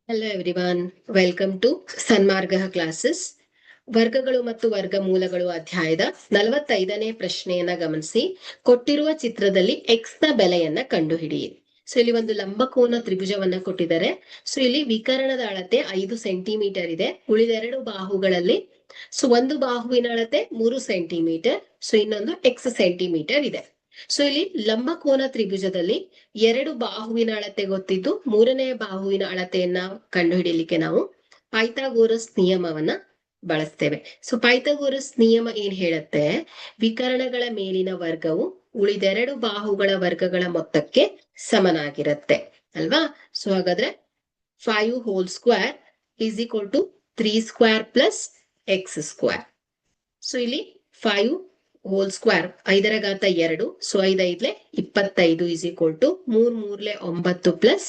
Hello everyone, welcome to Sanmarga classes. ವರ್ಗಗಳು ಮತ್ತು ವರ್ಗಮೂಲಗಳು ಅಧ್ಯಾಯದ 45ನೇ ಪ್ರಶ್ನೆಯನ್ನ ಗಮನಿಸಿ. ಕೊಟ್ಟಿರುವ ಚಿತ್ರದಲ್ಲಿ x ನ ಬೆಲೆಯನ್ನ ಕಂಡುಹಿಡಿಯಿರಿ. ಸೊ ಇಲ್ಲಿ ಒಂದು ಲಂಬಕೋನ ತ್ರಿಭುಜವನ್ನ ಕೊಟ್ಟಿದ್ದಾರೆ. ಸೊ ಇಲ್ಲಿ ವಿಕರ್ಣದ ಅಳತೆ 5 ಸೆಂಟಿಮೀಟರ್ ಇದೆ. ಉಳಿದೆರಡು ಬಾಹುಗಳಲ್ಲಿ ಸೊ ಒಂದು ಬಾಹುವಿನ ಅಳತೆ 3 ಸೆಂಟಿಮೀಟರ್, ಸೊ ಇನ್ನೊಂದು x ಸೆಂಟಿಮೀಟರ್ ಇದೆ. ಸೊ ಇಲ್ಲಿ ಲಂಬಕೋನ ತ್ರಿಭುಜದಲ್ಲಿ ಎರಡು ಬಾಹುವಿನ ಅಳತೆ ಗೊತ್ತಿದ್ದು ಮೂರನೇ ಬಾಹುವಿನ ಅಳತೆಯನ್ನ ಕಂಡುಹಿಡಿಯಲಿಕ್ಕೆ ನಾವು ಪೈಥಾಗೋರಸ್ ನಿಯಮವನ್ನ ಬಳಸ್ತೇವೆ. ಸೊ ಪೈಥಾಗೋರಸ್ ನಿಯಮ ಏನ್ ಹೇಳುತ್ತೆ, ವಿಕರ್ಣಗಳ ಮೇಲಿನ ವರ್ಗವು ಉಳಿದೆರಡು ಬಾಹುಗಳ ವರ್ಗಗಳ ಮೊತ್ತಕ್ಕೆ ಸಮನಾಗಿರುತ್ತೆ ಅಲ್ವಾ. ಸೊ ಹಾಗಾದ್ರೆ 5 whole square is equal to 3 square plus x square. So ಇಲ್ಲಿ 5 ಹೋಲ್ ಸ್ಕ್ವೇರ್ 5ರ ಘಾತ 2, so 5 5 25 is equal to 3 3 9 plus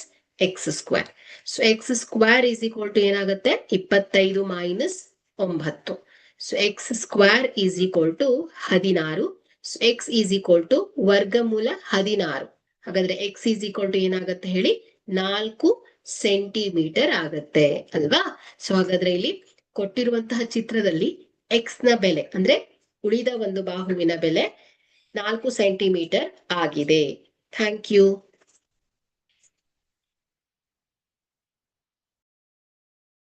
x square. So x square is equal to ಏನಾಗುತ್ತೆ, 25 minus 9. So x square is equal to 16. So x is equal to ವರ್ಗಮೂಲ 16. ಹಾಗಾದ್ರೆ X is equal to ಏನಾಗುತ್ತೆ ಹೇಳಿ, 4 centimetre ಆಗತ್ತೆ ಅಲ್ವಾ. So ಹಾಗಾದ್ರೆ ಇಲ್ಲಿ ಕೊಟ್ಟಿರುವಂತಹ ಚಿತ್ರದಲ್ಲಿ ಎಕ್ಸ್ ನ ಬೆಲೆ ಅಂದ್ರೆ ಉಳಿದ ಒಂದು ಬಾಹುವಿನ ಬೆಲೆ 4 ಸೆಂಟಿಮೀಟರ್ ಆಗಿದೆ. Thank you.